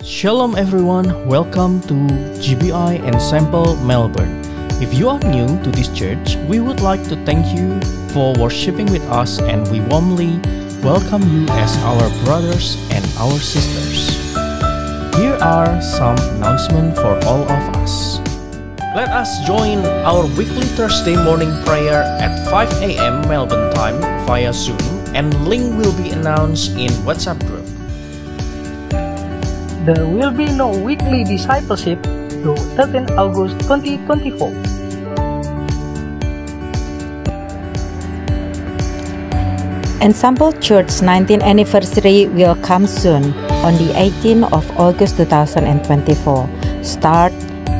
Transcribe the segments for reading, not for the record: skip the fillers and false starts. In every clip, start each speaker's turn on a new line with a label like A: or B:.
A: Shalom everyone, welcome to GBI Ensemble Melbourne. If you are new to this church, we would like to thank you for worshiping with us and we warmly welcome you as our brothers and our sisters. Here are some announcements for all of us. Let us join our weekly Thursday morning prayer at 5 a.m. Melbourne time via Zoom and link will be announced in WhatsApp group.
B: There will be no weekly discipleship through 13 August 2024.
C: Ensemble Church 19th anniversary will come soon on the 18th of August 2024. Start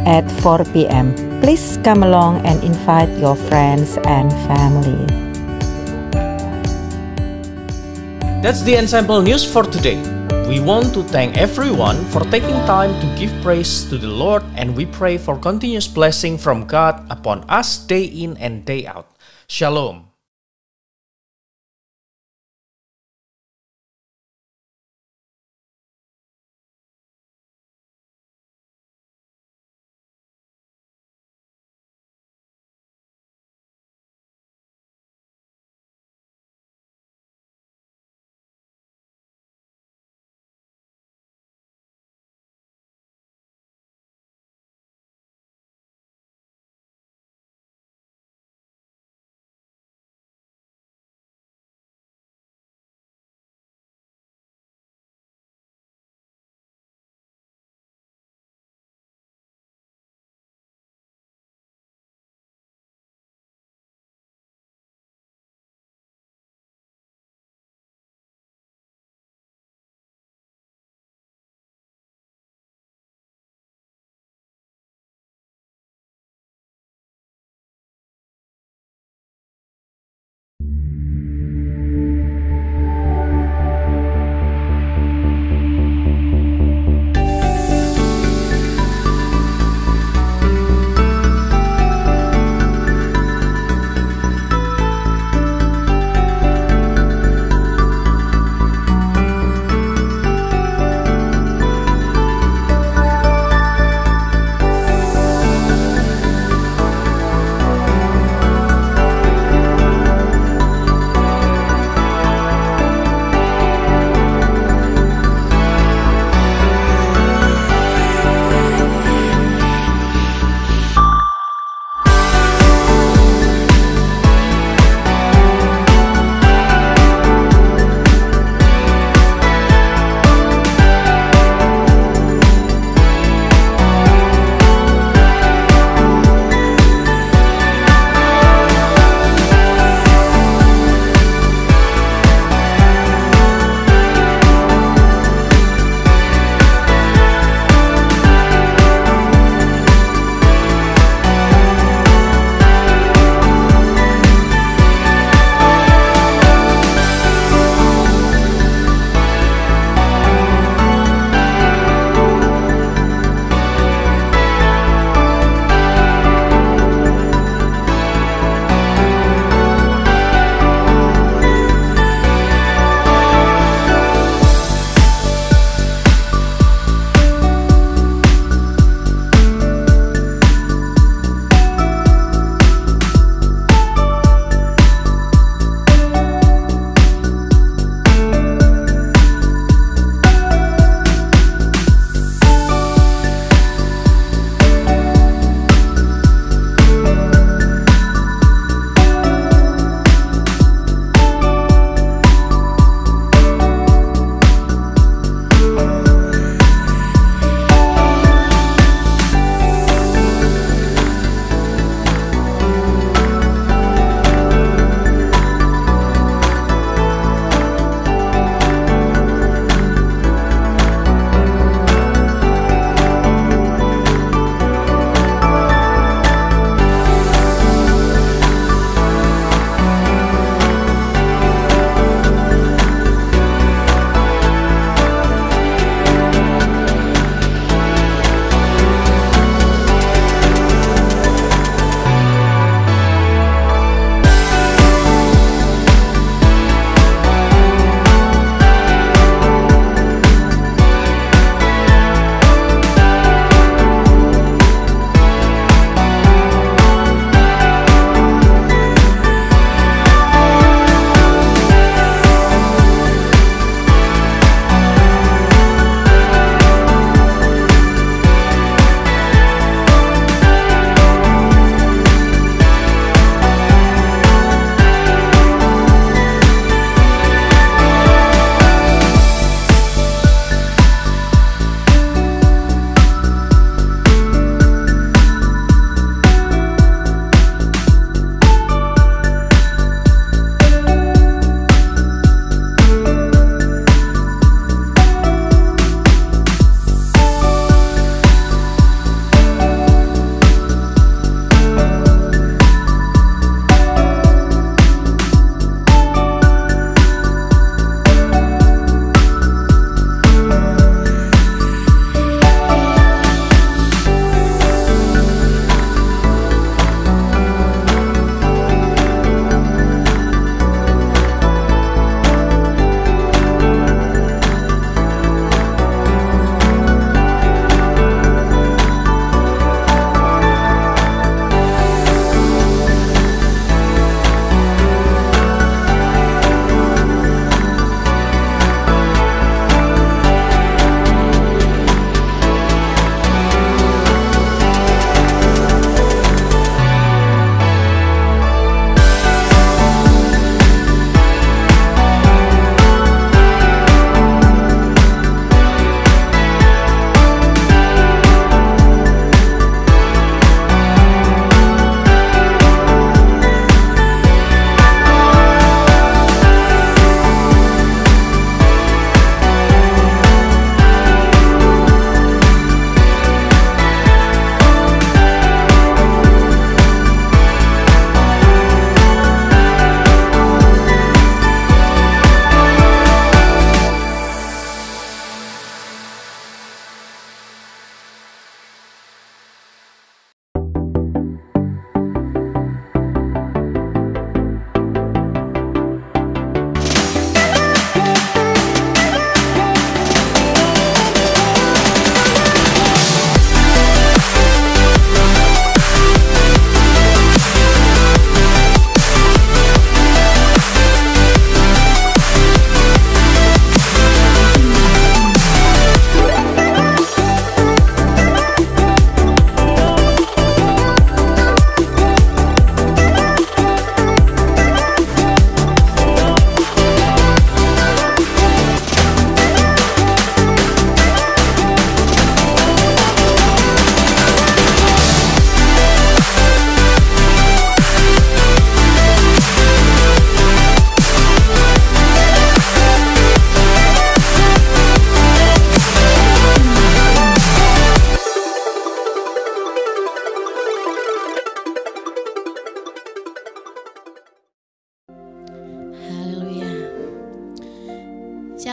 C: at 4 p.m. Please come along and invite your friends and family.
A: That's the Ensemble news for today. We want to thank everyone for taking time to give praise to the Lord and we pray for continuous blessing from God upon us day in and day out. Shalom.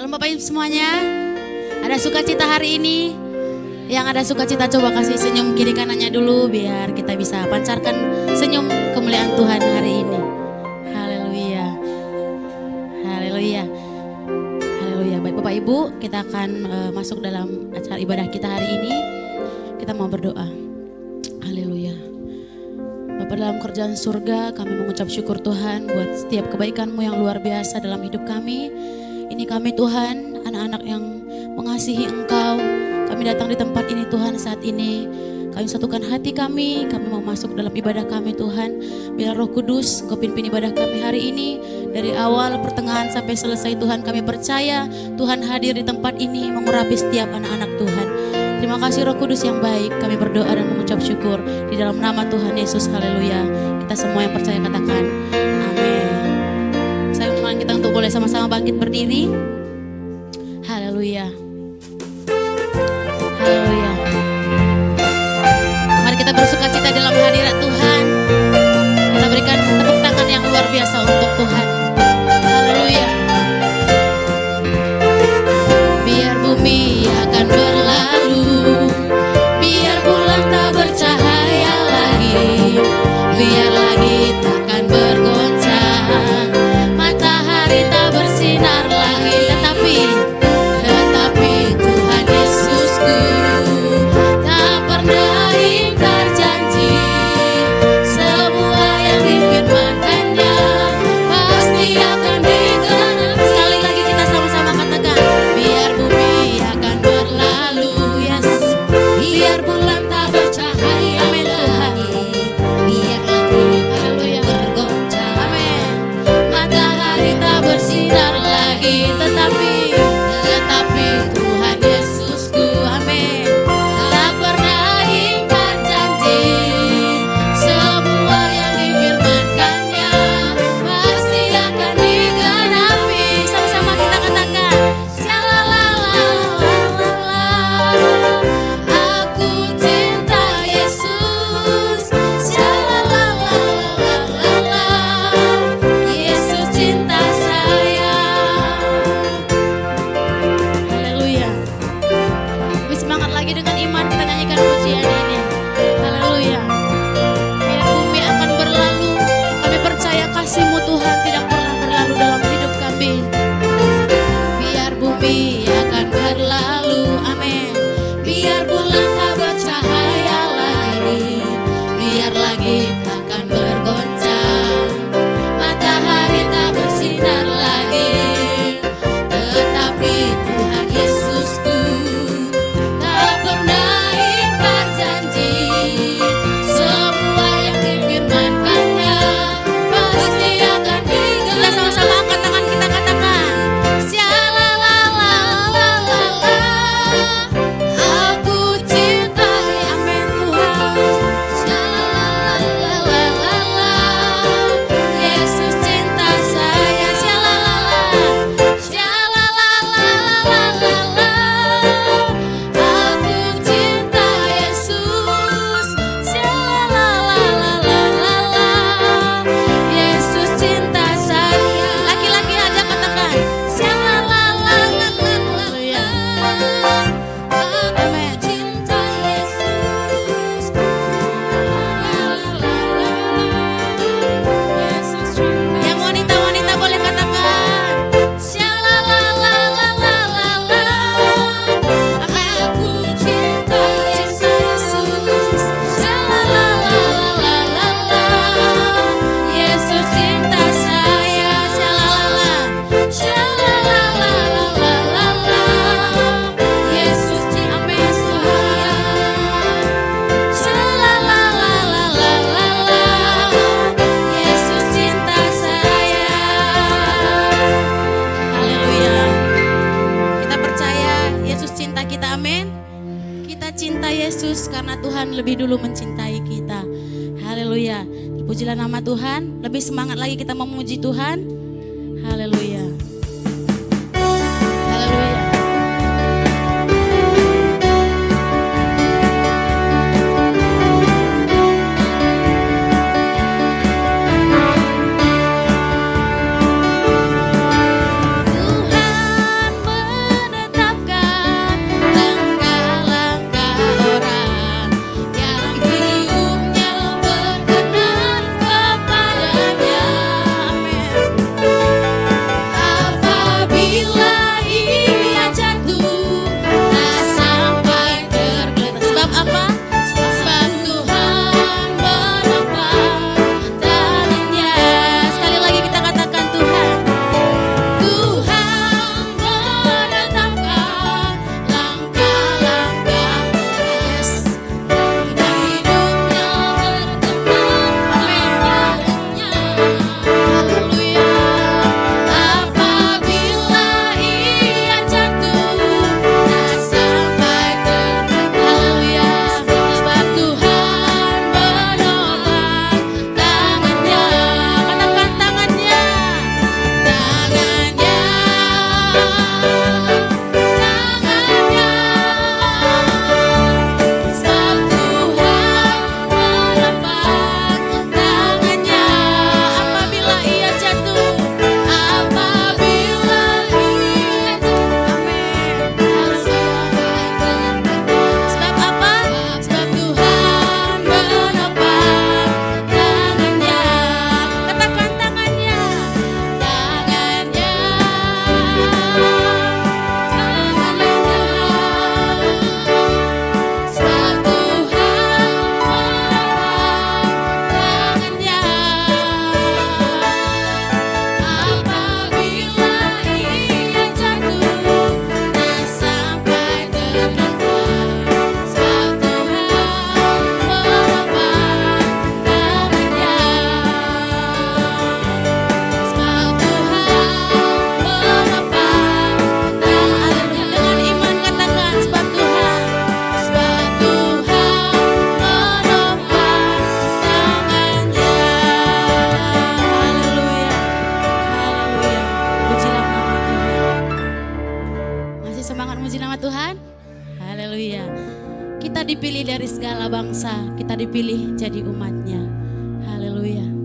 D: Shalom Bapak Ibu semuanya. Ada sukacita hari ini? Yang ada sukacita coba kasih senyum kiri kanannya dulu biar kita bisa pancarkan senyum kemuliaan Tuhan hari ini. Haleluya. Haleluya. Haleluya. Baik Bapak Ibu, kita akan masuk dalam acara ibadah kita hari ini. Kita mau berdoa. Haleluya. Bapa dalam kerjaan surga, kami mengucap syukur Tuhan buat setiap kebaikan-Mu yang luar biasa dalam hidup kami. Ini kami Tuhan, anak-anak yang mengasihi Engkau. Kami datang di tempat ini Tuhan saat ini. Kami satukan hati kami mau masuk dalam ibadah kami Tuhan. Biar Roh Kudus Engkau pimpin ibadah kami hari ini. Dari awal, pertengahan sampai selesai Tuhan, kami percaya Tuhan hadir di tempat ini mengurapi setiap anak-anak Tuhan. Terima kasih Roh Kudus yang baik. Kami berdoa dan mengucap syukur di dalam nama Tuhan Yesus. Haleluya. Kita semua yang percaya katakan amin. Saya mohon kita untuk boleh sama-sama bangkit berdiri. Haleluya. Haleluya. Mari kita bersukacita dalam hadirat Tuhan. Kita berikan tepuk tangan yang luar biasa untuk Tuhan. Haleluya. Biar bumi akan berlalu, biar bulan tak bercahaya lagi, biar langit takkan bergoncang, matahari tak bersinar lagi, tetapi Tuhan Yesusku tak pernah ingkar janji. Semua yang difirmankannya pasti akan digenapi. Sekali lagi kita sama-sama katakan, biar bumi akan berlalu, yes, biar bulan tak bercahaya lagi, biar langit tak bergoncang, amin, matahari tak bersinar lagi, tetapi Tuhan Yesusku, amin, tak pernah ingkar janji. Semua yang difirmankannya pasti akan digenapi. Sama-sama kita katakan, shalalalalala, aku cinta Yesus, shalalalalala, Yesus cinta saya. Haleluya. Lebih semangat lagi dengan iman kita nyanyikan pujian ini. Haleluya. Biar bumi akan berlalu, kami percaya kasih-Mu Tuhan tidak pernah berlalu dalam hidup kami. Biar bumi akan berlalu, amin, biar bulan tak bercahaya lagi, biar langit akan bergoncang, matahari tak bersinar lagi, tetapi Tuhan Yesusku tak pernah ingkar janji. Semua yang difirmankannya pasti akan digenapi. Kita sama-sama angkat tangan kita katakan, shalalalalala, aku cinta, amin Tuhan, shalalalalala, Yesus cinta saya, shalalalalala, shalalalalala, aku cinta Yesus, shalalalalala, Yesus cinta saya. Laki-laki aja katakan, shalalalalala, amin, cinta Yesus, Yesus cinta. Yang wanita-wanita boleh katakan, shalalalalala, aku cinta Yesus, shalalalalala, Yesus cinta saya, shalala, shalalalalala, Yesus cinta saya, shalalalalala, Yesus cinta saya. Haleluya. Kita percaya Yesus cinta kita, amin. Kita cinta Yesus karena Tuhan lebih dulu mencintai kita. Haleluya. Terpujilah nama Tuhan. Lebih semangat lagi kita memuji Tuhan. Haleluya. Haleluya. Tuhan Tuhan? Haleluya. Kita dipilih dari segala bangsa, kita dipilih jadi umatnya. Haleluya.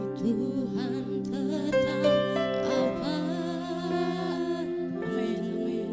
E: Tuhan tetap apa? Amin, amin.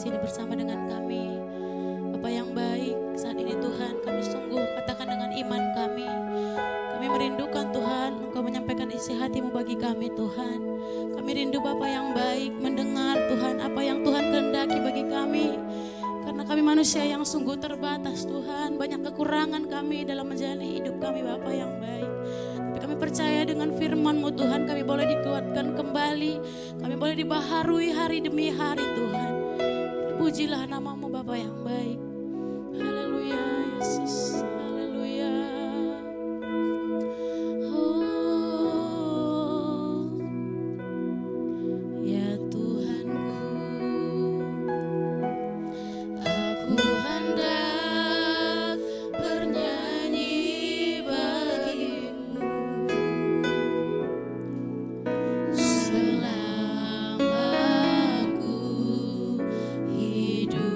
D: sini bersama dengan kami. Bapa yang baik, saat ini Tuhan kami sungguh katakan dengan iman kami. Kami merindukan Tuhan, Engkau menyampaikan isi hati-Mu bagi kami Tuhan. Kami rindu Bapa yang baik mendengar Tuhan apa yang Tuhan kehendaki bagi kami. Karena kami manusia yang sungguh terbatas Tuhan. Banyak kekurangan kami dalam menjalani hidup kami Bapa yang baik. Tapi kami percaya dengan firman-Mu Tuhan, kami boleh dikuatkan kembali. Kami boleh dibaharui hari demi hari Tuhan. Terpujilah nama-Mu Bapa yang baik. Haleluya Yesus. Haleluya. Oh, ya Tuhanku, aku hendak bernyanyi bagimu selama aku hidup.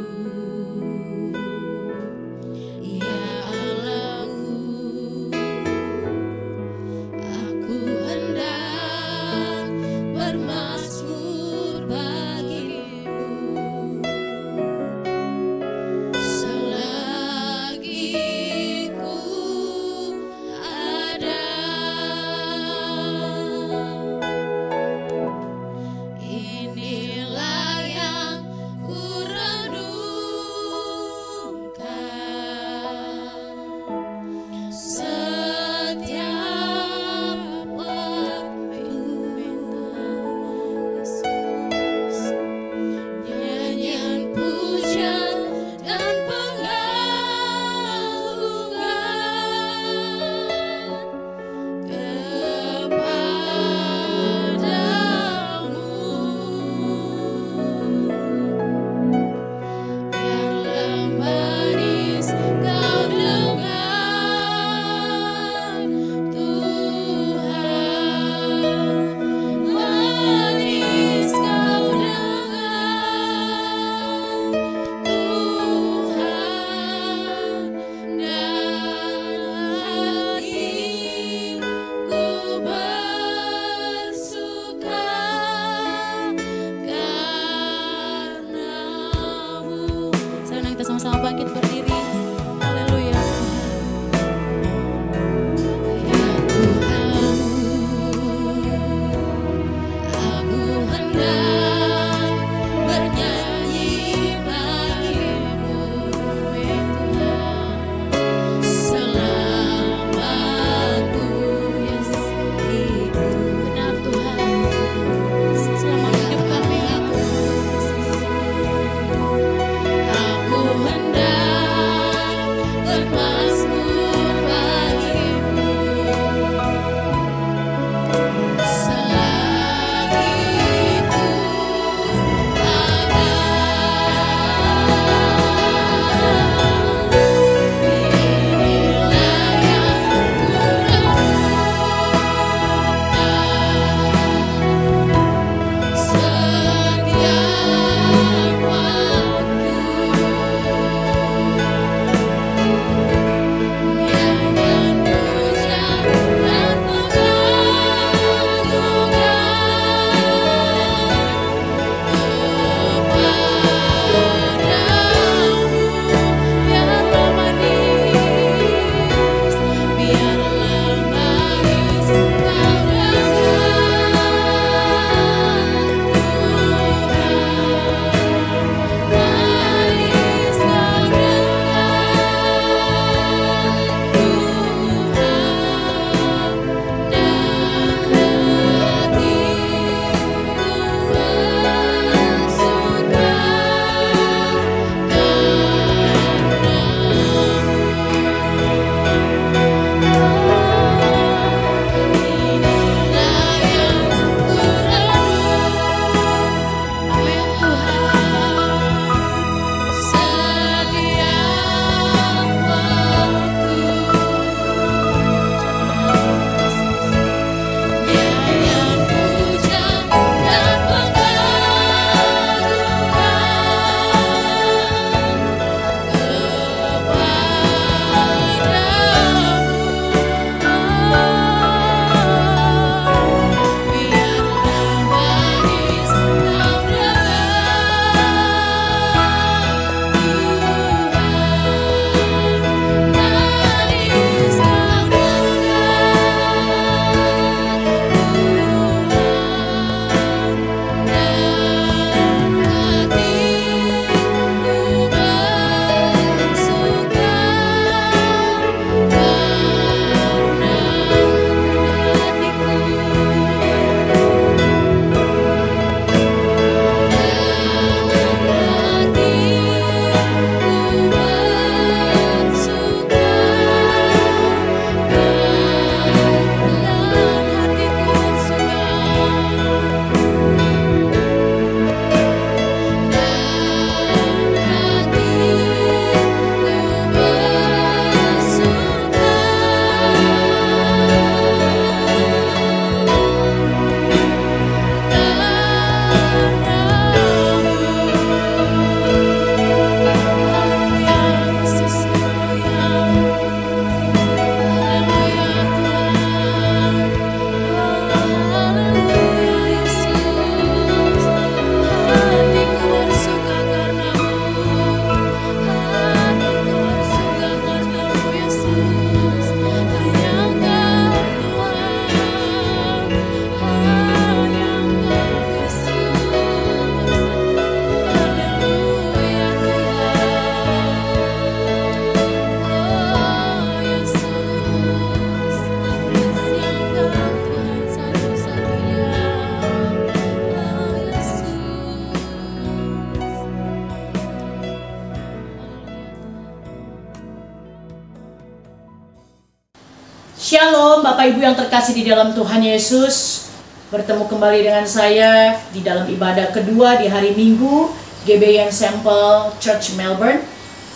E: Shalom Bapak Ibu yang terkasih di dalam Tuhan Yesus. Bertemu kembali dengan saya di dalam ibadah kedua di hari Minggu GBI Ensemble Church Melbourne.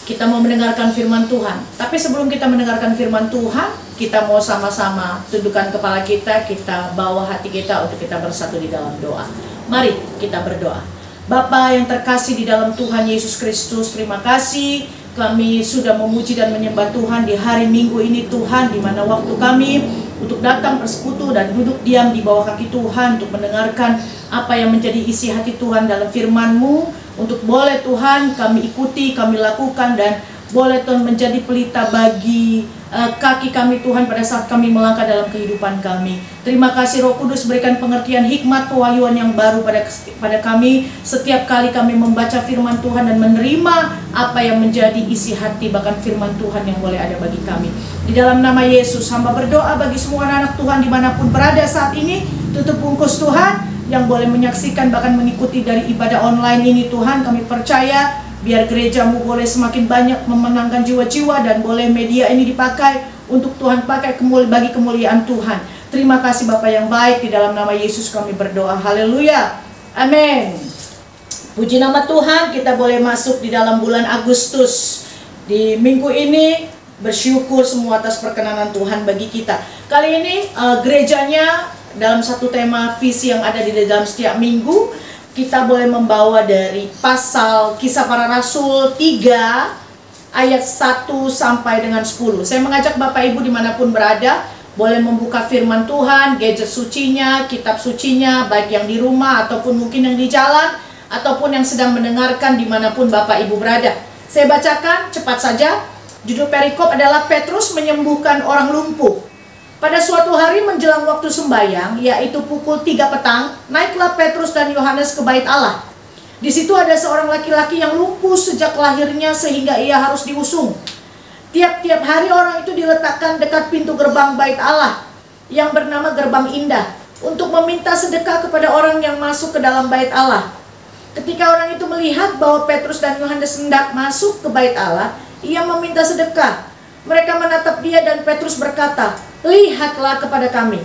E: Kita mau mendengarkan firman Tuhan. Tapi sebelum kita mendengarkan firman Tuhan, kita mau sama-sama tundukkan kepala kita, kita bawa hati kita untuk kita bersatu di dalam doa. Mari kita berdoa. Bapa yang terkasih di dalam Tuhan Yesus Kristus, terima kasih kami sudah memuji dan menyembah Tuhan di hari Minggu ini Tuhan, di mana waktu kami untuk datang bersekutu dan duduk diam di bawah kaki Tuhan untuk mendengarkan apa yang menjadi isi hati Tuhan dalam firman-Mu. Untuk boleh Tuhan kami ikuti, kami lakukan, dan boleh Tuhan menjadi pelita bagi kaki kami Tuhan pada saat kami melangkah dalam kehidupan kami. Terima kasih Roh Kudus, berikan pengertian hikmat pewahyuan yang baru pada kami setiap kali kami membaca firman Tuhan dan menerima apa yang menjadi isi hati bahkan firman Tuhan yang boleh ada bagi kami. Di dalam nama Yesus hamba berdoa bagi semua anak Tuhan dimanapun berada saat ini. Tutup bungkus Tuhan yang boleh menyaksikan bahkan mengikuti dari ibadah online ini Tuhan, kami percaya biar gerejamu boleh semakin banyak memenangkan jiwa-jiwa dan boleh media ini dipakai untuk Tuhan pakai bagi kemuliaan Tuhan. Terima kasih Bapa yang baik, di dalam nama Yesus kami berdoa. Haleluya. Amin. Puji nama Tuhan, kita boleh masuk di dalam bulan Agustus. Di minggu ini bersyukur semua atas perkenanan Tuhan bagi kita. Kali ini gerejanya dalam satu tema visi yang ada di dalam setiap minggu, kita boleh membawa dari pasal Kisah Para Rasul 3 ayat 1 sampai dengan 10. Saya mengajak Bapak Ibu dimanapun berada, boleh membuka firman Tuhan, gadget sucinya, kitab sucinya, baik yang di rumah ataupun mungkin yang di jalan, ataupun yang sedang mendengarkan dimanapun Bapak Ibu berada. Saya bacakan cepat saja. Judul perikop adalah Petrus menyembuhkan orang lumpuh. Pada suatu hari menjelang waktu sembahyang, yaitu pukul 3 petang, naiklah Petrus dan Yohanes ke bait Allah. Di situ ada seorang laki-laki yang lumpuh sejak lahirnya sehingga ia harus diusung. Tiap-tiap hari orang itu diletakkan dekat pintu gerbang bait Allah yang bernama Gerbang Indah untuk meminta sedekah kepada orang yang masuk ke dalam bait Allah. Ketika orang itu melihat bahwa Petrus dan Yohanes hendak masuk ke bait Allah, ia meminta sedekah. Mereka menatap dia dan Petrus berkata, "Lihatlah kepada kami."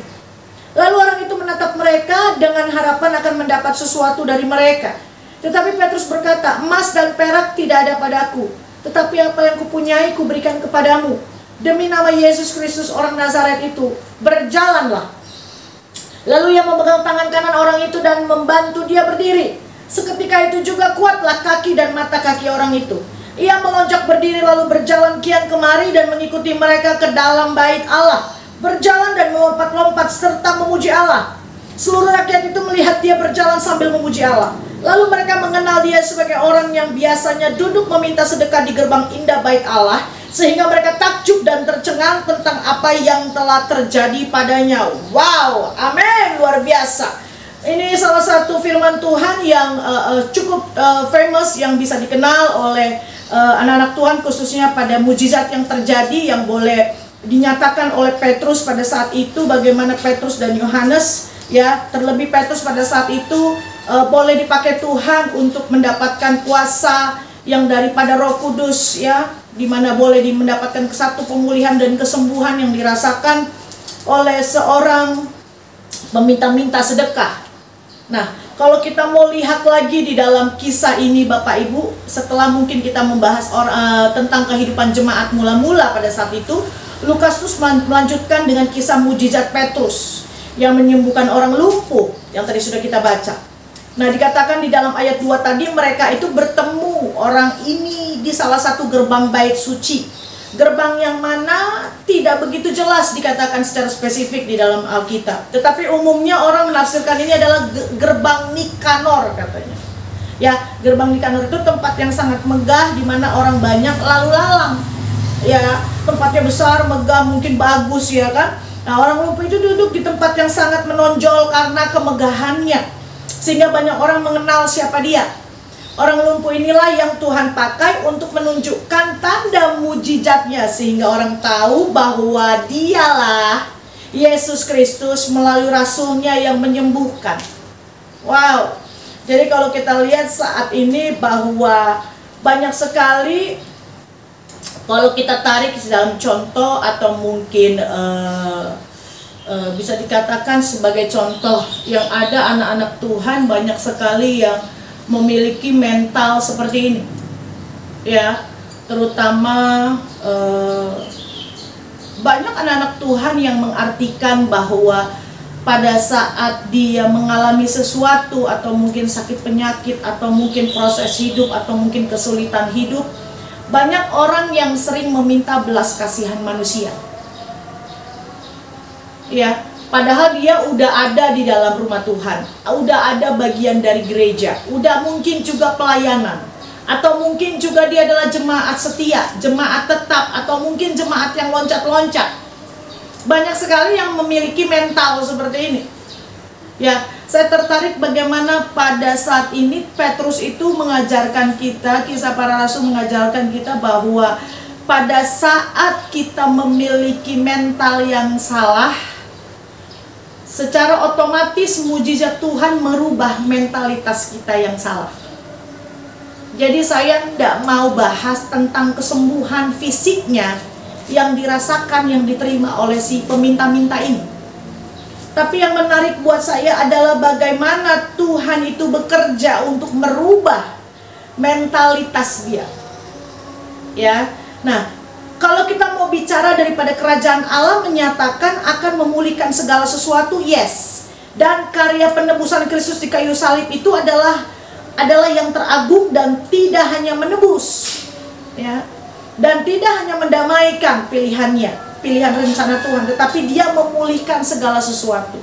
E: Lalu orang itu menatap mereka dengan harapan akan mendapat sesuatu dari mereka. Tetapi Petrus berkata, "Emas dan perak tidak ada padaku, tetapi apa yang kupunyai kuberikan kepadamu. Demi nama Yesus Kristus orang Nazaret itu, berjalanlah." Lalu ia memegang tangan kanan orang itu dan membantu dia berdiri. Seketika itu juga kuatlah kaki dan mata kaki orang itu. Ia melonjak berdiri lalu berjalan kian kemari dan mengikuti mereka ke dalam bait Allah, berjalan dan melompat-lompat serta memuji Allah. Seluruh rakyat itu melihat dia berjalan sambil memuji Allah. Lalu mereka mengenal dia sebagai orang yang biasanya duduk meminta sedekah di gerbang indah bait Allah, sehingga mereka takjub dan tercengang tentang apa yang telah terjadi padanya. Wow, amin, luar biasa. Ini salah satu firman Tuhan yang cukup famous, yang bisa dikenal oleh anak-anak Tuhan, khususnya pada mujizat yang terjadi yang boleh dinyatakan oleh Petrus pada saat itu. Bagaimana Petrus dan Yohanes, ya, terlebih Petrus pada saat itu boleh dipakai Tuhan untuk mendapatkan kuasa yang daripada Roh Kudus, ya, dimana boleh mendapatkan satu pemulihan dan kesembuhan yang dirasakan oleh seorang peminta-minta sedekah. Nah, kalau kita mau lihat lagi di dalam kisah ini Bapak Ibu, setelah mungkin kita membahas tentang kehidupan jemaat mula-mula pada saat itu, Lukas terus melanjutkan dengan kisah mujizat Petrus yang menyembuhkan orang lumpuh yang tadi sudah kita baca. Nah, dikatakan di dalam ayat 2 tadi, mereka itu bertemu orang ini di salah satu gerbang bait suci. Gerbang yang mana tidak begitu jelas dikatakan secara spesifik di dalam Alkitab. Tetapi umumnya orang menafsirkan ini adalah gerbang Nikanor katanya. Ya, gerbang Nikanor itu tempat yang sangat megah di mana orang banyak lalu lalang. Ya, tempatnya besar, megah, mungkin bagus, ya kan. Nah, orang lumpuh itu duduk di tempat yang sangat menonjol karena kemegahannya, sehingga banyak orang mengenal siapa dia. Orang lumpuh inilah yang Tuhan pakai untuk menunjukkan tanda mujizatnya, sehingga orang tahu bahwa dialah Yesus Kristus melalui rasulnya yang menyembuhkan. Wow. Jadi kalau kita lihat saat ini bahwa banyak sekali Kalau kita tarik dalam contoh atau mungkin bisa dikatakan sebagai contoh, yang ada anak-anak Tuhan banyak sekali yang memiliki mental seperti ini, ya, terutama banyak anak-anak Tuhan yang mengartikan bahwa pada saat dia mengalami sesuatu atau mungkin sakit penyakit atau mungkin proses hidup atau mungkin kesulitan hidup, banyak orang yang sering meminta belas kasihan manusia. Ya, padahal dia udah ada di dalam rumah Tuhan, udah ada bagian dari gereja, udah mungkin juga pelayanan, atau mungkin juga dia adalah jemaat setia, jemaat tetap, atau mungkin jemaat yang loncat-loncat. Banyak sekali yang memiliki mental seperti ini. Ya, saya tertarik bagaimana pada saat ini Petrus itu mengajarkan kita, Kisah Para Rasul mengajarkan kita bahwa pada saat kita memiliki mental yang salah, secara otomatis mujizat Tuhan merubah mentalitas kita yang salah. Jadi saya tidak mau bahas tentang kesembuhan fisiknya yang dirasakan, yang diterima oleh si peminta-minta ini. Tapi yang menarik buat saya adalah bagaimana Tuhan itu bekerja untuk merubah mentalitas dia. Ya, nah, kalau kita mau bicara daripada kerajaan Allah menyatakan akan memulihkan segala sesuatu, yes. Dan karya penebusan Kristus di kayu salib itu adalah yang teragung dan tidak hanya menebus, ya, dan tidak hanya mendamaikan pilihan rencana Tuhan, tetapi dia memulihkan segala sesuatu.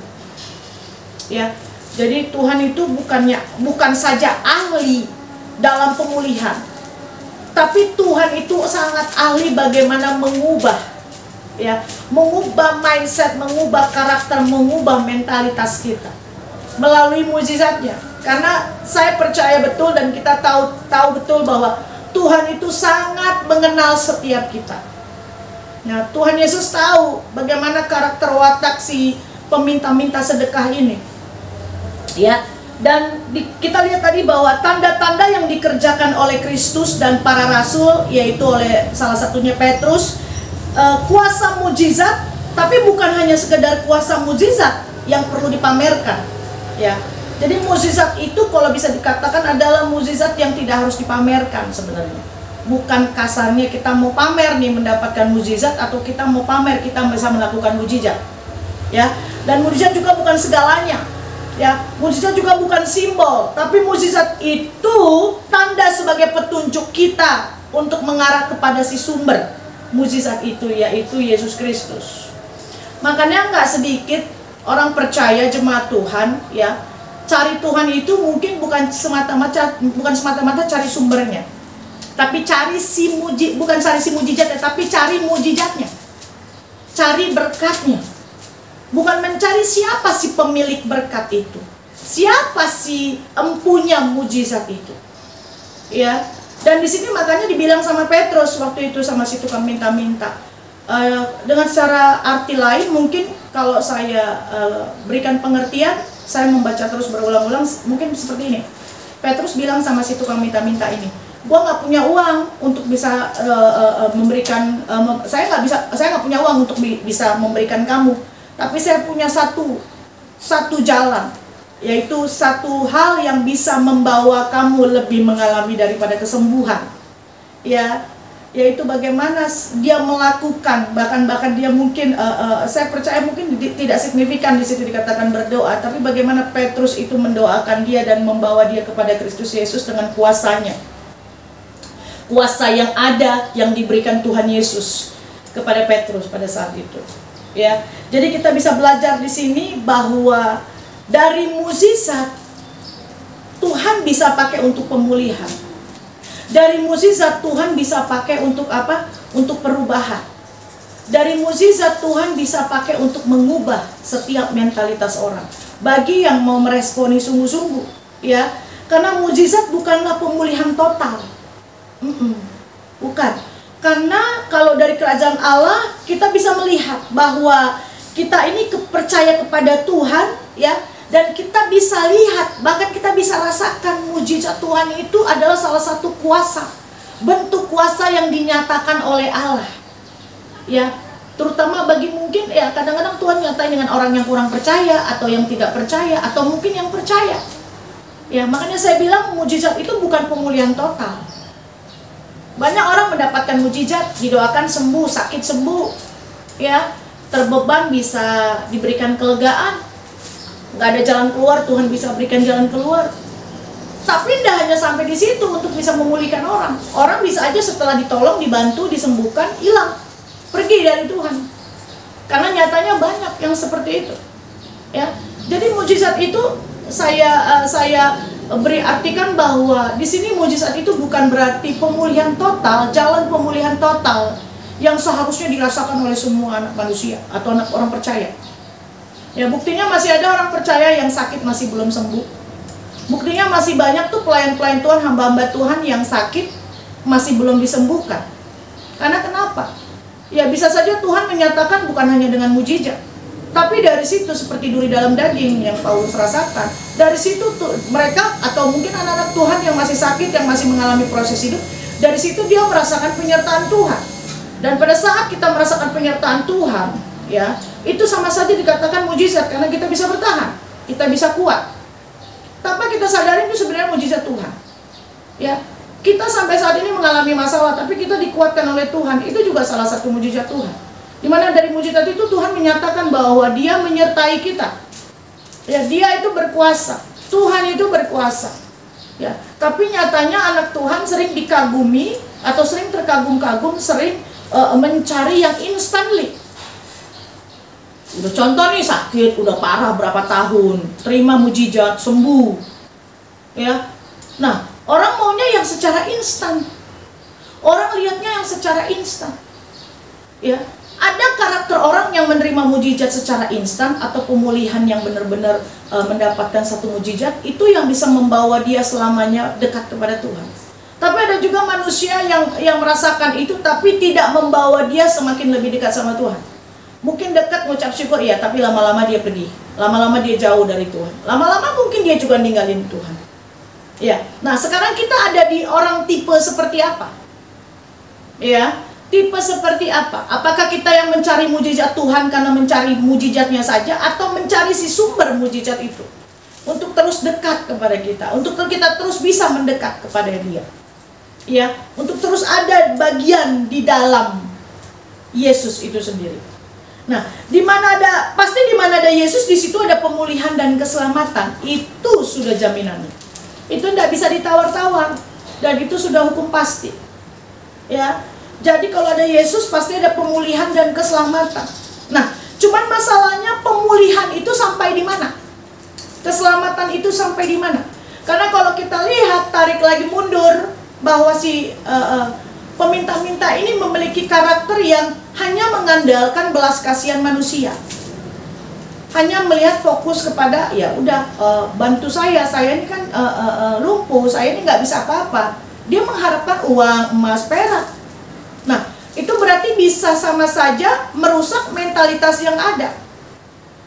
E: Ya, jadi Tuhan itu bukan saja ahli dalam pemulihan, tapi Tuhan itu sangat ahli bagaimana mengubah mindset, mengubah karakter, mengubah mentalitas kita melalui mujizatnya. Karena saya percaya betul dan kita tahu betul bahwa Tuhan itu sangat mengenal setiap kita. Nah, Tuhan Yesus tahu bagaimana karakter watak si peminta-minta sedekah ini. Ya, dan kita lihat tadi bahwa tanda-tanda yang dikerjakan oleh Kristus dan para rasul, yaitu oleh salah satunya Petrus, kuasa mujizat, tapi bukan hanya sekedar kuasa mujizat yang perlu dipamerkan. Ya, jadi mukjizat itu kalau bisa dikatakan adalah mukjizat yang tidak harus dipamerkan sebenarnya. Bukan kasarnya kita mau pamer nih mendapatkan mukjizat, atau kita mau pamer kita bisa melakukan mukjizat. Ya, dan mukjizat juga bukan segalanya. Ya, mukjizat juga bukan simbol, tapi mukjizat itu tanda sebagai petunjuk kita untuk mengarah kepada si sumber mukjizat itu, yaitu Yesus Kristus. Makanya nggak sedikit orang percaya jemaat Tuhan, ya, cari Tuhan itu mungkin bukan semata-mata cari sumbernya, tapi bukan cari si mujizatnya, tapi cari mujizatnya, cari berkatnya, bukan mencari siapa si pemilik berkat itu, siapa si empunya mujizat itu, ya. Dan di sini makanya dibilang sama Petrus waktu itu sama si tukang minta-minta, dengan secara arti lain mungkin kalau saya berikan pengertian, saya membaca terus berulang-ulang, mungkin seperti ini. Petrus bilang sama si tukang minta-minta ini, gua nggak punya uang untuk bisa memberikan, saya nggak punya uang untuk bisa memberikan kamu, tapi saya punya satu jalan, yaitu satu hal yang bisa membawa kamu lebih mengalami daripada kesembuhan, ya, yaitu bagaimana dia melakukan, bahkan dia mungkin saya percaya mungkin tidak signifikan di situ dikatakan berdoa, tapi bagaimana Petrus itu mendoakan dia dan membawa dia kepada Kristus Yesus dengan kuasanya, kuasa yang ada yang diberikan Tuhan Yesus kepada Petrus pada saat itu, ya. Jadi kita bisa belajar di sini bahwa dari mukjizat Tuhan bisa pakai untuk pemulihan. Dari mukjizat Tuhan bisa pakai untuk apa? Untuk perubahan. Dari mukjizat Tuhan bisa pakai untuk mengubah setiap mentalitas orang. Bagi yang mau meresponi sungguh-sungguh, ya. Karena mukjizat bukanlah pemulihan total. Bukan. Karena kalau dari kerajaan Allah kita bisa melihat bahwa kita ini percaya kepada Tuhan, ya. Dan kita bisa lihat, bahkan kita bisa rasakan mujizat Tuhan itu adalah salah satu kuasa bentuk kuasa yang dinyatakan oleh Allah. Ya, terutama bagi mungkin ya kadang-kadang Tuhan nyatain dengan orang yang kurang percaya atau yang tidak percaya atau mungkin yang percaya. Ya, makanya saya bilang mujizat itu bukan pemulihan total. Banyak orang mendapatkan mujizat, didoakan sembuh, sakit sembuh, ya, terbeban bisa diberikan kelegaan, nggak ada jalan keluar, Tuhan bisa berikan jalan keluar. Tapi tidak hanya sampai di situ untuk bisa memulihkan orang. Orang bisa aja setelah ditolong, dibantu, disembuhkan, hilang, pergi dari Tuhan. Karena nyatanya banyak yang seperti itu. Ya, jadi mujizat itu saya beri artikan bahwa di sini mujizat itu bukan berarti pemulihan total, jalan pemulihan total yang seharusnya dirasakan oleh semua anak manusia atau anak orang percaya. Ya, buktinya masih ada orang percaya yang sakit masih belum sembuh. Buktinya masih banyak tuh pelayan-pelayan Tuhan, hamba-hamba Tuhan yang sakit masih belum disembuhkan. Karena kenapa? Ya, bisa saja Tuhan menyatakan bukan hanya dengan mujizat, tapi dari situ seperti duri dalam daging yang Paulus rasakan. Dari situ tuh mereka atau mungkin anak-anak Tuhan yang masih sakit, yang masih mengalami proses hidup, dari situ dia merasakan penyertaan Tuhan. Dan pada saat kita merasakan penyertaan Tuhan, ya, itu sama saja dikatakan mujizat karena kita bisa bertahan, kita bisa kuat. Tanpa kita sadari itu sebenarnya mujizat Tuhan. Ya, kita sampai saat ini mengalami masalah, tapi kita dikuatkan oleh Tuhan. Itu juga salah satu mujizat Tuhan. Dimana dari mujizat itu Tuhan menyatakan bahwa Dia menyertai kita. Ya, Dia itu berkuasa. Tuhan itu berkuasa. Ya, tapi nyatanya anak Tuhan sering dikagumi atau sering terkagum-kagum, sering mencari yang instantly. Udah contoh nih sakit, udah parah berapa tahun, terima mujizat, sembuh. Ya. Nah, orang maunya yang secara instan. Orang lihatnya yang secara instan. Ya. Ada karakter orang yang menerima mujizat secara instan atau pemulihan yang benar-benar mendapatkan satu mujizat, itu yang bisa membawa dia selamanya dekat kepada Tuhan. Tapi ada juga manusia yang merasakan itu tapi tidak membawa dia semakin lebih dekat sama Tuhan. Mungkin dekat mengucap syukur, iya, tapi lama-lama dia pergi. Lama-lama dia jauh dari Tuhan. Lama-lama mungkin dia juga ninggalin Tuhan. Ya. Nah, sekarang kita ada di orang tipe seperti apa? Ya. Tipe seperti apa? Apakah kita yang mencari mujizat Tuhan karena mencari mujizatnya saja, atau mencari si sumber mujizat itu untuk terus dekat kepada kita, untuk kita terus bisa mendekat kepada Dia, ya, untuk terus ada bagian di dalam Yesus itu sendiri. Nah, di mana ada Yesus, di situ ada pemulihan dan keselamatan. Itu sudah jaminannya. Itu tidak bisa ditawar-tawar, dan itu sudah hukum pasti. Ya. Jadi kalau ada Yesus pasti ada pemulihan dan keselamatan. Nah, cuman masalahnya pemulihan itu sampai di mana? Keselamatan itu sampai di mana? Karena kalau kita lihat, tarik lagi mundur, bahwa si peminta-minta ini memiliki karakter yang hanya mengandalkan belas kasihan manusia. Hanya melihat fokus kepada, ya udah, bantu saya ini kan lumpuh, saya ini nggak bisa apa-apa. Dia mengharapkan uang, emas, perak. Nah, itu berarti bisa sama saja merusak mentalitas yang ada.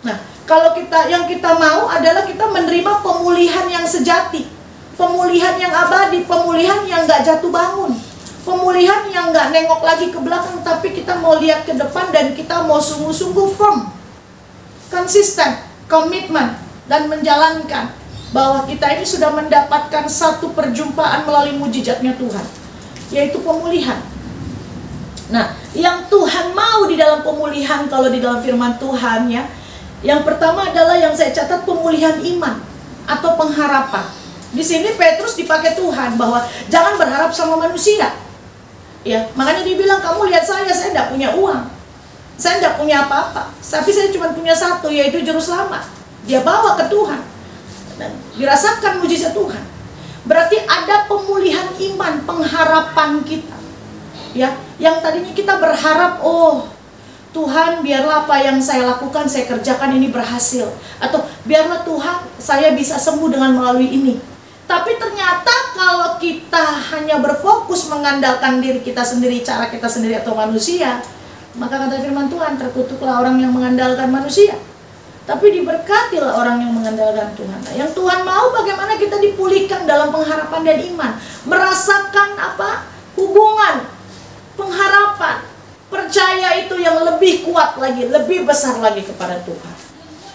E: Nah, kalau yang kita mau adalah kita menerima pemulihan yang sejati, pemulihan yang abadi, pemulihan yang nggak jatuh bangun, pemulihan yang nggak nengok lagi ke belakang, tapi kita mau lihat ke depan dan kita mau sungguh-sungguh firm, konsisten, komitmen, dan menjalankan bahwa kita ini sudah mendapatkan satu perjumpaan melalui mujizatnya Tuhan, yaitu pemulihan. Nah, yang Tuhan mau di dalam pemulihan, kalau di dalam firman Tuhan, ya, yang pertama adalah yang saya catat, pemulihan iman atau pengharapan. Di sini Petrus dipakai Tuhan bahwa jangan berharap sama manusia. Ya, makanya dia bilang, kamu lihat saya tidak punya uang, saya tidak punya apa-apa, tapi saya cuma punya satu, yaitu juru selamat. Dia bawa ke Tuhan dan dirasakan mujizat Tuhan. Berarti ada pemulihan iman, pengharapan kita. Ya, yang tadinya kita berharap, oh Tuhan, biarlah apa yang saya lakukan, saya kerjakan ini berhasil, atau biarlah Tuhan, saya bisa sembuh dengan melalui ini. Tapi ternyata kalau kita hanya berfokus mengandalkan diri kita sendiri, cara kita sendiri atau manusia, maka kata firman Tuhan, terkutuklah orang yang mengandalkan manusia, tapi diberkatilah orang yang mengandalkan Tuhan. Nah, yang Tuhan mau bagaimana kita dipulihkan dalam pengharapan dan iman, merasakan apa? hubungan, pengharapan, percaya itu yang lebih kuat lagi, lebih besar lagi kepada Tuhan.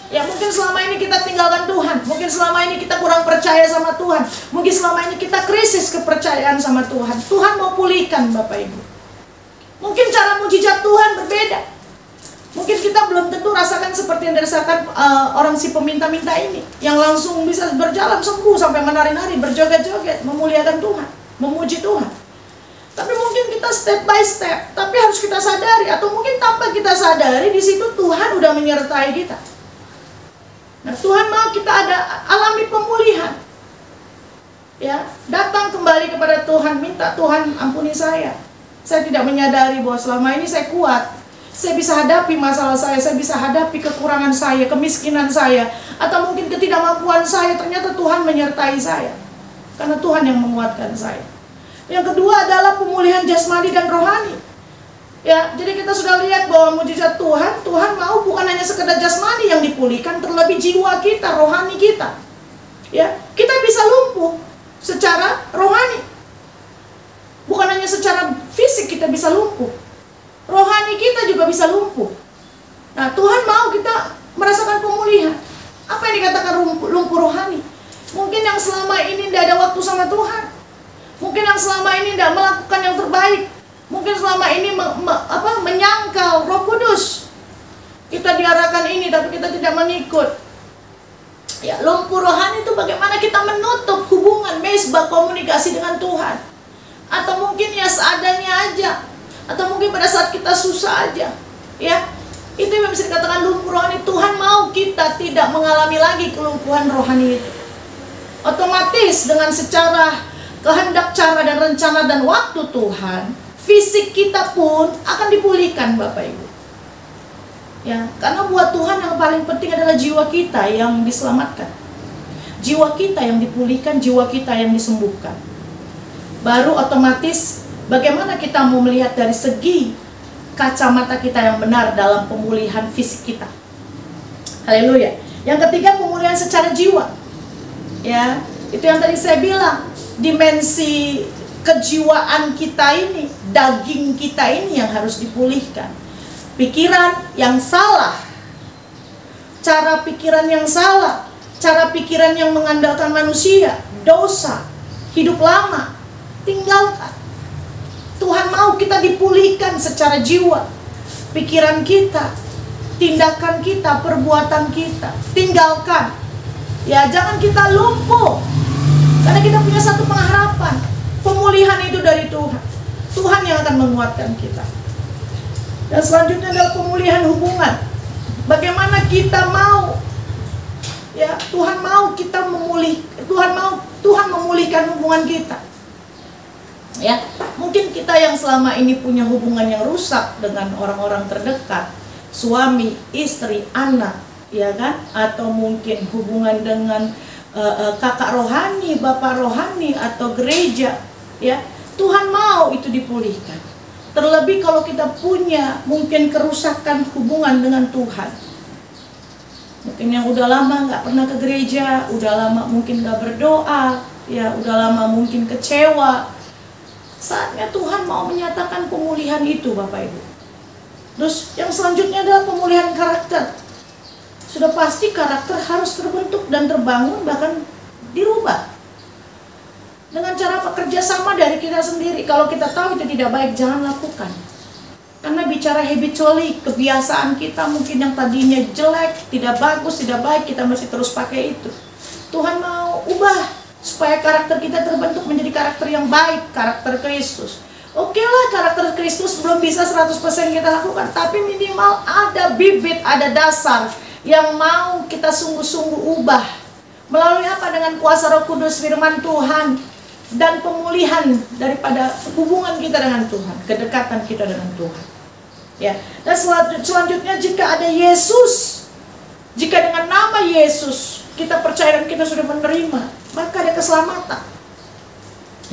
E: Ya mungkin selama ini kita tinggalkan Tuhan, mungkin selama ini kita kurang percaya sama Tuhan, mungkin selama ini kita krisis kepercayaan sama Tuhan. Tuhan mau pulihkan Bapak Ibu. Mungkin cara mujizat Tuhan berbeda. Mungkin kita belum tentu rasakan seperti yang dirasakan orang si peminta-minta ini, yang langsung bisa berjalan sembuh sampai menari-nari, berjoget-joget, memuliakan Tuhan, memuji Tuhan. Tapi mungkin kita step by step, tapi harus kita sadari, atau mungkin tanpa kita sadari, di situ Tuhan udah menyertai kita. Nah, Tuhan mau kita alami pemulihan. Ya, datang kembali kepada Tuhan, minta Tuhan ampuni saya. Saya tidak menyadari bahwa selama ini saya kuat. Saya bisa hadapi masalah saya bisa hadapi kekurangan saya, kemiskinan saya, atau mungkin ketidakmampuan saya. Ternyata Tuhan menyertai saya. Karena Tuhan yang menguatkan saya. Yang kedua adalah pemulihan jasmani dan rohani. Ya, jadi kita sudah lihat bahwa mujizat Tuhan, Tuhan mau bukan hanya sekedar jasmani yang dipulihkan, terlebih jiwa kita, rohani kita. Ya, kita bisa lumpuh secara rohani. Bukan hanya secara fisik kita bisa lumpuh. Rohani kita juga bisa lumpuh. Nah, Tuhan mau kita merasakan pemulihan. Apa yang dikatakan lumpuh rohani? Mungkin yang selama ini tidak ada waktu sama Tuhan. Mungkin yang selama ini tidak melakukan yang terbaik. Mungkin selama ini menyangkal Roh Kudus. Kita diarahkan ini tapi kita tidak mengikut. Ya, lumpuh rohani itu bagaimana kita menutup hubungan, mesbah komunikasi dengan Tuhan. Atau mungkin ya seadanya aja. Atau mungkin pada saat kita susah aja. Ya, itu yang bisa dikatakan lumpuh rohani. Tuhan mau kita tidak mengalami lagi kelumpuhan rohani itu. Otomatis dengan secara kehendak, cara dan rencana dan waktu Tuhan, fisik kita pun akan dipulihkan Bapak Ibu. Ya, karena buat Tuhan yang paling penting adalah jiwa kita yang diselamatkan. Jiwa kita yang dipulihkan, jiwa kita yang disembuhkan. Baru otomatis bagaimana kita mau melihat dari segi kacamata kita yang benar dalam pemulihan fisik kita. Haleluya. Yang ketiga, pemulihan secara jiwa. Ya, itu yang tadi saya bilang. Dimensi kejiwaan kita ini, daging kita ini yang harus dipulihkan. Pikiran yang salah, cara pikiran yang salah, cara pikiran yang mengandalkan manusia, dosa, hidup lama, tinggalkan. Tuhan mau kita dipulihkan secara jiwa. Pikiran kita, tindakan kita, perbuatan kita, tinggalkan. Ya, jangan kita lumpuh. Karena kita punya satu pengharapan. Pemulihan itu dari Tuhan. Tuhan yang akan menguatkan kita. Dan selanjutnya adalah pemulihan hubungan. Bagaimana kita mau, ya, Tuhan mau kita Tuhan memulihkan hubungan kita. Ya, mungkin kita yang selama ini punya hubungan yang rusak dengan orang-orang terdekat, suami, istri, anak, ya kan? Atau mungkin hubungan dengan kakak rohani, bapak rohani, atau gereja, ya, Tuhan mau itu dipulihkan. Terlebih kalau kita punya mungkin kerusakan hubungan dengan Tuhan. Mungkin yang udah lama nggak pernah ke gereja, udah lama mungkin nggak berdoa, ya, udah lama mungkin kecewa. Saatnya Tuhan mau menyatakan pemulihan itu, Bapak Ibu. Terus yang selanjutnya adalah pemulihan karakter. Sudah pasti karakter harus terbentuk dan terbangun, bahkan dirubah. Dengan cara bekerja sama dari kita sendiri. Kalau kita tahu itu tidak baik, jangan lakukan. Karena bicara habitually, kebiasaan kita mungkin yang tadinya jelek, tidak bagus, tidak baik, kita masih terus pakai itu. Tuhan mau ubah supaya karakter kita terbentuk menjadi karakter yang baik, karakter Kristus. Oke lah, karakter Kristus belum bisa 100% kita lakukan, tapi minimal ada bibit, ada dasar yang mau kita sungguh-sungguh ubah. Melalui apa? Dengan kuasa Roh Kudus, firman Tuhan, dan pemulihan daripada hubungan kita dengan Tuhan, kedekatan kita dengan Tuhan. Ya. Dan selanjutnya, jika ada Yesus, jika dengan nama Yesus kita percaya dan kita sudah menerima, maka ada keselamatan.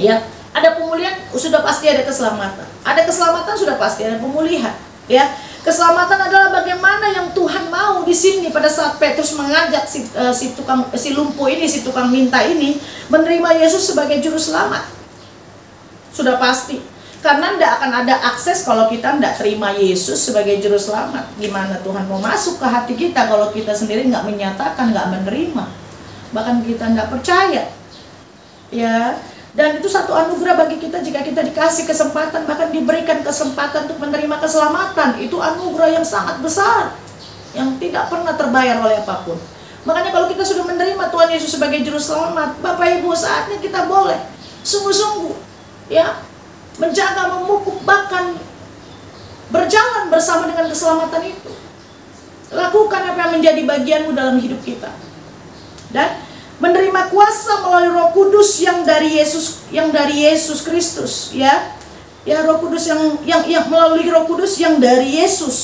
E: Ya, ada pemulihan, sudah pasti ada keselamatan. Ada keselamatan, sudah pasti ada pemulihan. Ya, keselamatan adalah bagaimana yang Tuhan mau di sini pada saat Petrus mengajak si lumpuh ini, si tukang minta ini menerima Yesus sebagai juru selamat. Sudah pasti. Karena tidak akan ada akses kalau kita tidak terima Yesus sebagai juru selamat. Gimana Tuhan mau masuk ke hati kita kalau kita sendiri nggak menyatakan, nggak menerima, bahkan kita tidak percaya, ya. Dan itu satu anugerah bagi kita jika kita dikasih kesempatan, bahkan diberikan kesempatan untuk menerima keselamatan. Itu anugerah yang sangat besar, yang tidak pernah terbayar oleh apapun. Makanya kalau kita sudah menerima Tuhan Yesus sebagai juru selamat, Bapak Ibu, saatnya kita boleh sungguh-sungguh, ya, menjaga, memupuk, bahkan berjalan bersama dengan keselamatan itu. Lakukan apa yang menjadi bagianmu dalam hidup kita. Dan menerima kuasa melalui Roh Kudus yang dari Yesus Kristus, ya. Ya, Roh Kudus yang melalui Roh Kudus yang dari Yesus.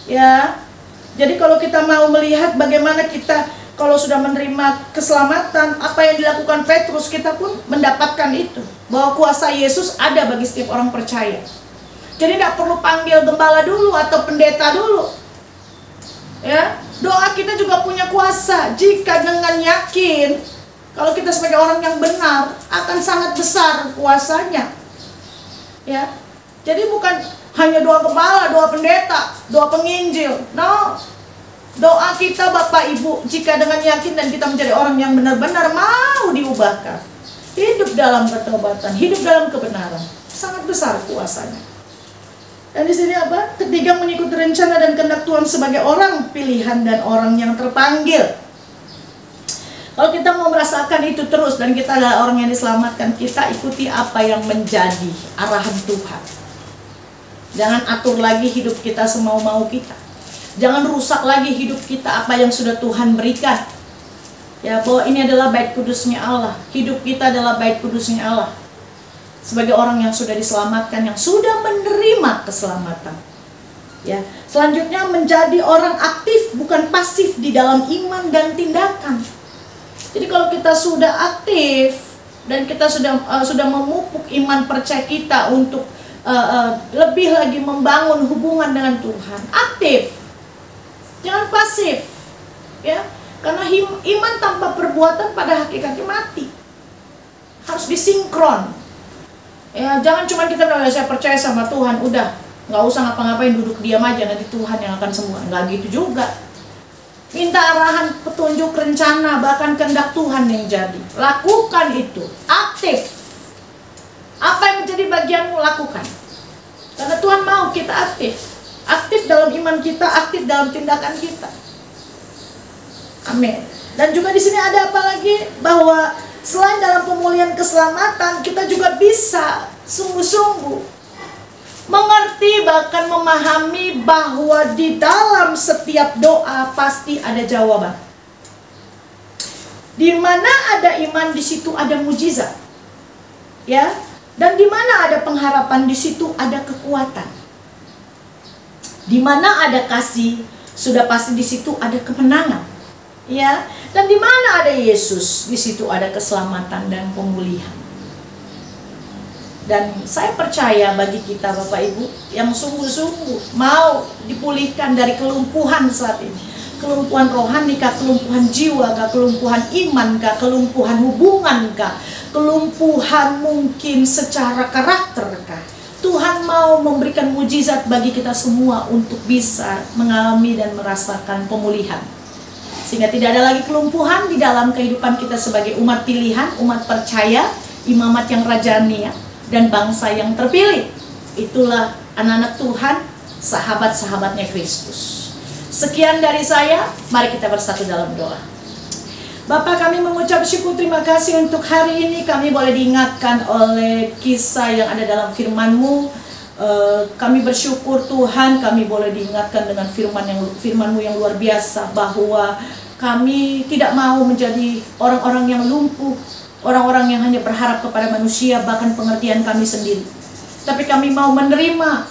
E: Ya. Jadi kalau kita mau melihat bagaimana kita kalau sudah menerima keselamatan, apa yang dilakukan Petrus, kita pun mendapatkan itu. Bahwa kuasa Yesus ada bagi setiap orang percaya. Jadi tidak perlu panggil gembala dulu atau pendeta dulu. Ya, doa kita juga punya kuasa. Jika dengan yakin, kalau kita sebagai orang yang benar, akan sangat besar kuasanya. Ya, jadi bukan hanya doa gembala, doa pendeta, doa penginjil. No. Doa kita Bapak Ibu, jika dengan yakin dan kita menjadi orang yang benar-benar mau diubahkan, hidup dalam pertobatan, hidup dalam kebenaran, sangat besar kuasanya. Dan di sini apa? Ketiga, mengikuti rencana dan kehendak Tuhan sebagai orang pilihan dan orang yang terpanggil. Kalau kita mau merasakan itu terus dan kita adalah orang yang diselamatkan, kita ikuti apa yang menjadi arahan Tuhan. Jangan atur lagi hidup kita semau-mau kita. Jangan rusak lagi hidup kita apa yang sudah Tuhan berikan. Ya, bahwa ini adalah bait kudusnya Allah. Hidup kita adalah bait kudusnya Allah. Sebagai orang yang sudah diselamatkan, yang sudah menerima keselamatan. Ya, selanjutnya menjadi orang aktif, bukan pasif di dalam iman dan tindakan. Jadi kalau kita sudah aktif dan kita sudah memupuk iman percaya kita untuk lebih lagi membangun hubungan dengan Tuhan, aktif. Jangan pasif, ya, karena iman tanpa perbuatan pada hakikatnya mati. Harus disinkron. Ya, jangan cuma kita bilang, saya percaya sama Tuhan, udah, nggak usah ngapa-ngapain, duduk diam aja, nanti Tuhan yang akan sembuh. Nggak gitu juga. Minta arahan, petunjuk, rencana, bahkan kehendak Tuhan yang jadi. Lakukan itu, aktif. Apa yang menjadi bagianmu, lakukan. Karena Tuhan mau kita aktif. Aktif dalam iman kita, aktif dalam tindakan kita. Amin. Dan juga di sini ada apa lagi? Bahwa selain dalam pemulihan keselamatan, kita juga bisa sungguh-sungguh mengerti, bahkan memahami bahwa di dalam setiap doa pasti ada jawaban. Di mana ada iman, di situ ada mujizat. Ya. Dan di mana ada pengharapan, di situ ada kekuatan. Di mana ada kasih, sudah pasti di situ ada kemenangan. Ya, dan di mana ada Yesus, di situ ada keselamatan dan pemulihan. Dan saya percaya bagi kita Bapak Ibu yang sungguh-sungguh mau dipulihkan dari kelumpuhan saat ini, kelumpuhan rohani kah, kelumpuhan jiwa kah, kelumpuhan iman kah, kelumpuhan hubungan kah, kelumpuhan mungkin secara karakter kah, Tuhan mau memberikan mujizat bagi kita semua untuk bisa mengalami dan merasakan pemulihan. Sehingga tidak ada lagi kelumpuhan di dalam kehidupan kita sebagai umat pilihan, umat percaya, imamat yang rajani, dan bangsa yang terpilih. Itulah anak-anak Tuhan, sahabat-sahabatnya Kristus. Sekian dari saya, mari kita bersatu dalam doa. Bapak, kami mengucap syukur, terima kasih untuk hari ini kami boleh diingatkan oleh kisah yang ada dalam firman-Mu. Kami bersyukur Tuhan, kami boleh diingatkan dengan firman-Mu yang luar biasa, bahwa kami tidak mau menjadi orang-orang yang lumpuh, orang-orang yang hanya berharap kepada manusia, bahkan pengertian kami sendiri. Tapi kami mau menerima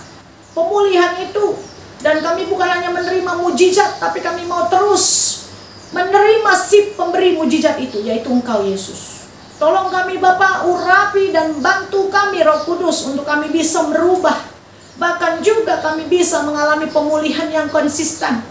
E: pemulihan itu, dan kami bukan hanya menerima mujizat, tapi kami mau terus menerima si pemberi mujizat itu, yaitu Engkau Yesus. Tolong kami Bapa, urapi dan bantu kami Roh Kudus untuk kami bisa merubah. Bahkan juga kami bisa mengalami pemulihan yang konsisten,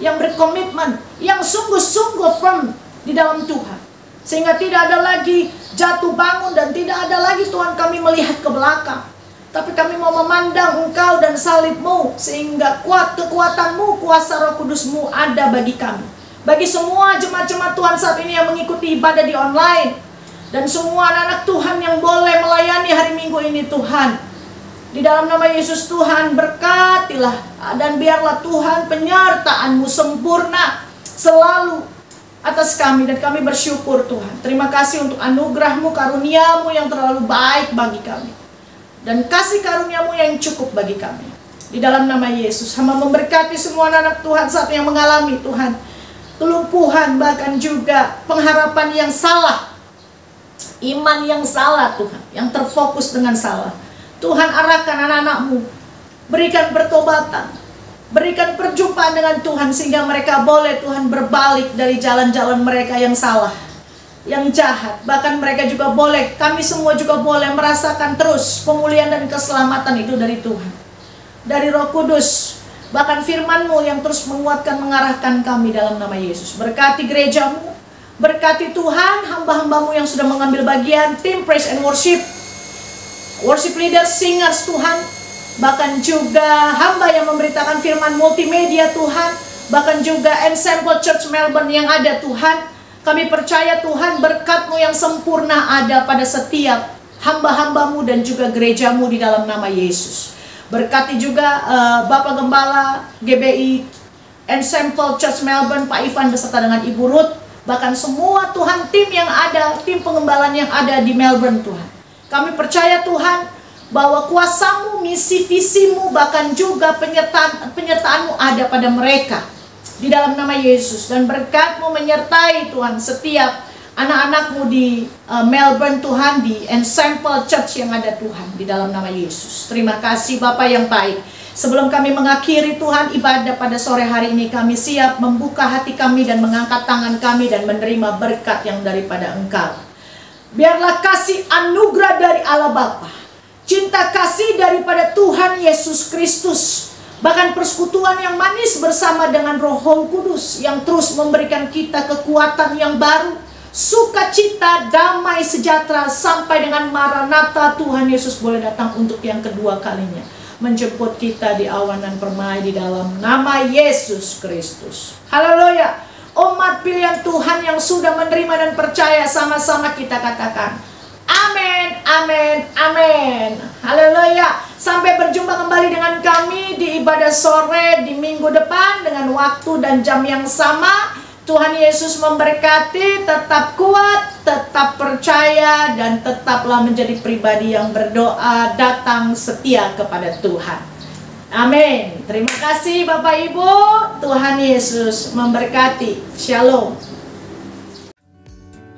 E: yang berkomitmen, yang sungguh-sungguh firm di dalam Tuhan. Sehingga tidak ada lagi jatuh bangun dan tidak ada lagi Tuhan kami melihat ke belakang. Tapi kami mau memandang Engkau dan salib-Mu, sehingga kekuatan-Mu, kuasa Roh Kudus-Mu ada bagi kami. Bagi semua jemaat-jemaat Tuhan saat ini yang mengikuti ibadah di online, dan semua anak-anak Tuhan yang boleh melayani hari Minggu ini Tuhan. Di dalam nama Yesus Tuhan berkatilah, dan biarlah Tuhan penyertaan-Mu sempurna selalu atas kami, dan kami bersyukur Tuhan. Terima kasih untuk anugerah-Mu, karunia-Mu yang terlalu baik bagi kami. Dan kasih karunia-Mu yang cukup bagi kami. Di dalam nama Yesus, hamba memberkati semua anak Tuhan saat yang mengalami Tuhan kelumpuhan, bahkan juga pengharapan yang salah, iman yang salah Tuhan, yang terfokus dengan salah. Tuhan arahkan anak-anak-Mu, berikan pertobatan, berikan perjumpaan dengan Tuhan, sehingga mereka boleh Tuhan berbalik dari jalan-jalan mereka yang salah, yang jahat. Bahkan mereka juga boleh, kami semua juga boleh merasakan terus pemulihan dan keselamatan itu dari Tuhan, dari Roh Kudus. Bahkan firman-Mu yang terus menguatkan, mengarahkan kami dalam nama Yesus. Berkati gereja-Mu, berkati Tuhan hamba-hamba-Mu yang sudah mengambil bagian, tim praise and worship, worship leaders, singers Tuhan, bahkan juga hamba yang memberitakan firman multimedia Tuhan, bahkan juga Ensemble Church Melbourne yang ada Tuhan. Kami percaya Tuhan berkat-Mu yang sempurna ada pada setiap hamba-hamba-Mu dan juga gereja-Mu di dalam nama Yesus. Berkati juga Bapak Gembala GBI Ensemble Church Melbourne, Pak Ivan beserta dengan Ibu Ruth, bahkan semua Tuhan tim yang ada, tim pengembalaan yang ada di Melbourne Tuhan. Kami percaya Tuhan bahwa kuasa-Mu, misi visi-Mu, bahkan juga penyertaan-Mu ada pada mereka di dalam nama Yesus. Dan berkat-Mu menyertai Tuhan setiap anak-anak-Mu di Melbourne Tuhan, di Ensemble Church yang ada Tuhan, di dalam nama Yesus. Terima kasih Bapa yang baik. Sebelum kami mengakhiri Tuhan ibadah pada sore hari ini, kami siap membuka hati kami dan mengangkat tangan kami dan menerima berkat yang daripada Engkau. Biarlah kasih anugerah dari Allah Bapa, cinta kasih daripada Tuhan Yesus Kristus, bahkan persekutuan yang manis bersama dengan Roh Kudus yang terus memberikan kita kekuatan yang baru, sukacita, damai, sejahtera, sampai dengan Maranatha Tuhan Yesus boleh datang untuk yang kedua kalinya, menjemput kita di awanan permai di dalam nama Yesus Kristus. Haleluya. Umat pilihan Tuhan yang sudah menerima dan percaya, sama-sama kita katakan amin, amin, amin. Haleluya. Sampai berjumpa kembali dengan kami di ibadah sore di minggu depan dengan waktu dan jam yang sama. Tuhan Yesus memberkati, tetap kuat, tetap percaya, dan tetaplah menjadi pribadi yang berdoa, datang setia kepada Tuhan. Amin. Terima kasih Bapak Ibu. Tuhan Yesus memberkati. Shalom.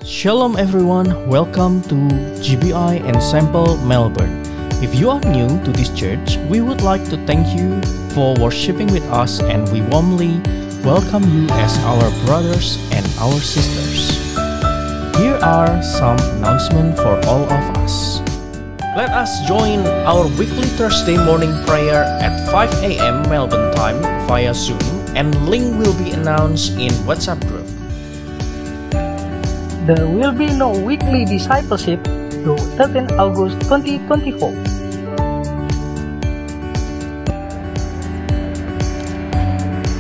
A: Shalom everyone, welcome to GBI Ensemble Melbourne. If you are new to this church, we would like to thank you for worshiping with us, and we warmly welcome you as our brothers and our sisters. Here are some announcements for all of us. Let us join our weekly Thursday morning prayer at 5 a.m. Melbourne time via Zoom, and link will be announced in WhatsApp group.
B: There will be no weekly discipleship through 13 August 2024.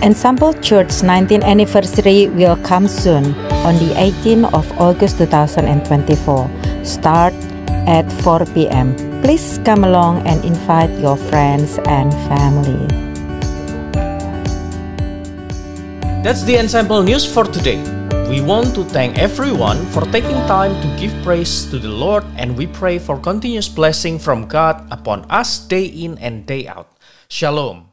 C: Ensemble Church 19th anniversary will come soon on the 18th of August 2024. Start at 4 p.m. Please come along and invite your friends and family.
A: That's the Ensemble news for today. We want to thank everyone for taking time to give praise to the Lord, and we pray for continuous blessing from God upon us day in and day out. Shalom.